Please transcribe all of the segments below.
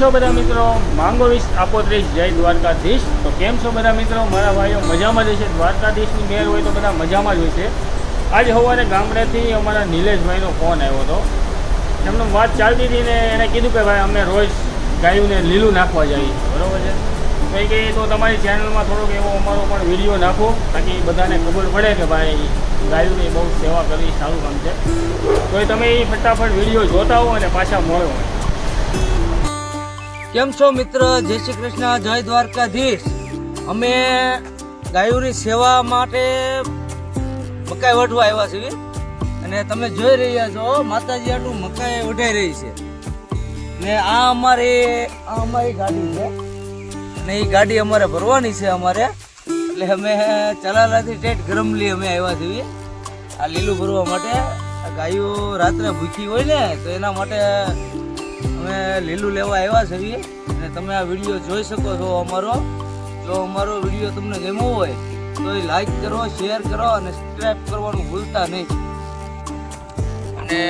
છો બધા મિત્રો? માંગો 20 જય દ્વારકાધીશ। તો કેમ છો બધા મિત્રો? મારા ભાઈઓ મજામાં જ છે। દ્વારકાધીશની મેર હોય તો બધા મજામાં જ હોય છે। આજે સવારે ગામડેથી અમારા નિલેશભાઈનો ફોન આવ્યો હતો। એમનો વાત ચાલતી હતી ને એને કીધું કે ભાઈ અમે રોજ ગાયોને લીલું નાખવા જઈએ, બરાબર છે? તો એ કહે તો તમારી ચેનલમાં થોડોક એવો અમારો પણ વિડીયો નાખો, તાકી બધાને ખબર પડે કે ભાઈ ગાયોની બહુ સેવા કરવી સારું કામ છે। તો એ તમે એ ફટાફટ વિડીયો જોતા હો અને પાછા મળો। કેમ છો મિત્ર? જય શ્રી કૃષ્ણ, જય દ્વારકાધીશ। અમે ગાયોની સેવા માટે મકાઈ વઢવા આવ્યા છીએ અને તમે જોઈ રહ્યા છો માતાજી આટલું મકાઈ વઢાઈ રહી છે ને આ અમારી ગાડી છે ને એ ગાડી અમારે ભરવાની છે અમારે, એટલે અમે ચલાલાથી ટેટ ગરમલી અમે આવ્યા છીએ આ લીલું ભરવા માટે। આ ગાયો રાત્રે ભૂખી હોય ને તો એના માટે અમે લીલું લેવા આવ્યા છીએ અને તમે આ વિડીયો જોઈ શકો છો અમારો। જો અમારો વિડીયો તમને ગમ્યો હોય તો એ લાઈક કરો, શેર કરો અને સબસ્ક્રાઈબ કરવાનું ભૂલતા નહીં। અને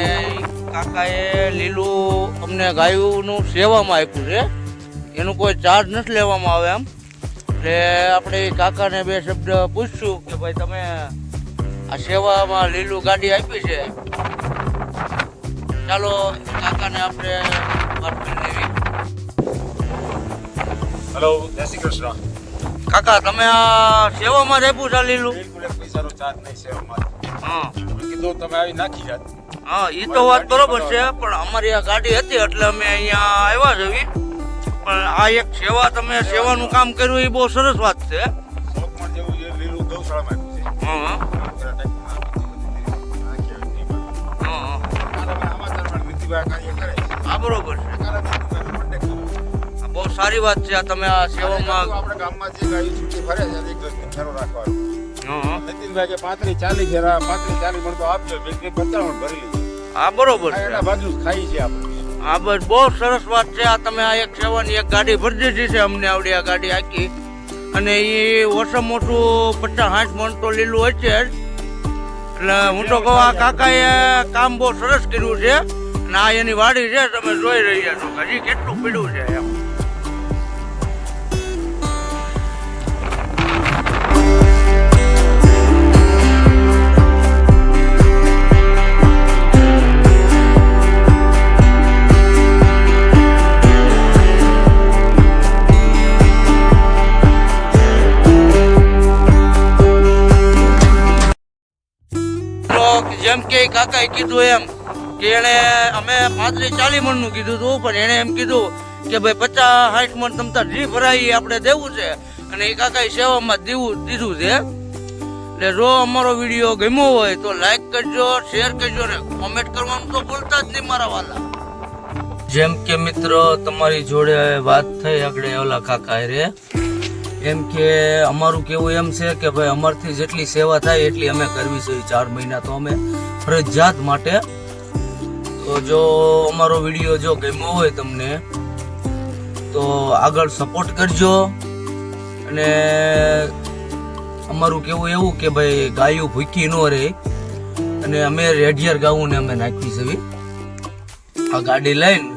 કાકાએ લીલું અમને ગાયોનું સેવામાં આપ્યું છે, એનું કોઈ ચાર્જ નથી લેવામાં આવે એમ, એટલે આપણે કાકાને બે શબ્દ પૂછશું કે ભાઈ તમે આ સેવામાં લીલું ગાડી આપી છે, ચાલો કાકાને આપણે વાત કરી લેવી। હેલો, જય શ્રી કૃષ્ણ। કાકા તમે આ સેવામાં જ આપ્યું છે લીલું? બિલકુલ એક પૈસાનો ચાર્જ નહીં સેવામાં। હા તમે કીધું તમે આવી નાખી જાત। હા, એ તો વાત બરોબર છે, પણ અમારી આ ગાડી હતી એટલે અમે અહીંયા આવ્યા છીએ। પણ આ એક સેવા, તમે સેવાનું કામ કર્યું એ બહુ સરસ વાત છે। શોખમાં જેવું જે લીલું ગૌશાળામાં આપ્યું છે। હા હા બરોબર છે, બહુ સારી વાત છે। આ તમે આ સેવામાં આપણે ગામમાં જે ગાયો છૂટી ફરે છે એક દિવસ ફેરો રાખવાનો। હા નીતિનભાઈ કે 35-40 ફેરા 35-40 મણ તો આપજો, 55 ભરી લીધું। હા બરોબર છે, એના બાજુ ખાઈ છે આપણે। હા બસ બહુ સરસ વાત છે। આ તમે આ એક સેવાની એક ગાડી ભરી દીધી છે અમને, આવડી આ ગાડી આખી, અને એ ઓછામાં ઓછું 50-60 મણ તો લીલું હોય છે જ। એટલે હું તો કહું આ કાકાએ કામ બહુ સરસ કર્યું છે અને આ એની વાડી છે, તમે જોઈ રહ્યા છો હજી કેટલું પીડ્યું છે એમ। જેમ કે કાકાએ કીધું એમ કે એને અમે 35-40 મણનું કીધું હતું, પણ એને એમ કીધું કે ભાઈ 50-60 મણ તમતા જી ભરાઈ આપણે દેવું છે, અને એ કાકાએ સેવામાં દીધું છે। એટલે જો અમારો વિડીયો ગમ્યો હોય તો લાઈક કરજો, શેર કરજો ને કોમેન્ટ કરવાનું તો ભૂલતા જ નહીં મારા વાલા। જેમ કે મિત્રો તમારી જોડે વાત થઈ આગળ ઓલા કાકા રે, એમ કે અમારું કેવું એમ છે કે ભાઈ અમારથી જેટલી સેવા થાય એટલી અમે કરવી છે 4 મહિના તો અમે ફરજિયાત માટે। તો જો અમારો વિડીયો જો ગમ્યો હોય તમને તો આગળ સપોર્ટ કરજો। અને અમારું કેવું એવું કે ભાઈ ગાયું ભૂખી ન રહે, અને અમે રેડિયર ગાઉને અમે નાખવી છે આ ગાડી લઈને,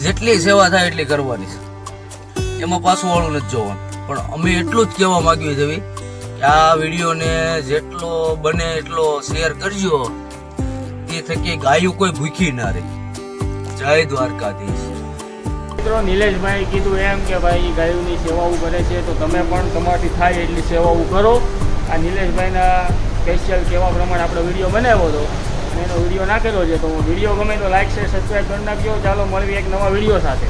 જેટલી સેવા થાય એટલી કરવાની છે, એમાં પાછું વાળું નથી જોવાનું। પણ અમે એટલું જ કહેવા માંગીએ છીએ કે આ વિડીયોને જેટલો બને એટલો શેર કરજો, તે થકી ગાયું કોઈ ભૂખી ના રહે। જય દ્વારકાધીશ। મિત્રો નિલેશભાઈ કીધું એમ કે ભાઈ ગાયોની સેવાઓ કરે છે, તો તમે પણ તમારાથી થાય એટલી સેવાઓ કરો। આ નિલેશભાઈના સ્પેશિયલ કહેવા પ્રમાણે આપણે વિડીયો બનાવ્યો હતો અને એનો વિડીયો નાખેલો છે। તો વિડીયો ગમે તો લાઈક શેર સબસ્ક્રાઈબ કરી નાખજો। ચાલો મળવી એક નવા વિડીયો સાથે।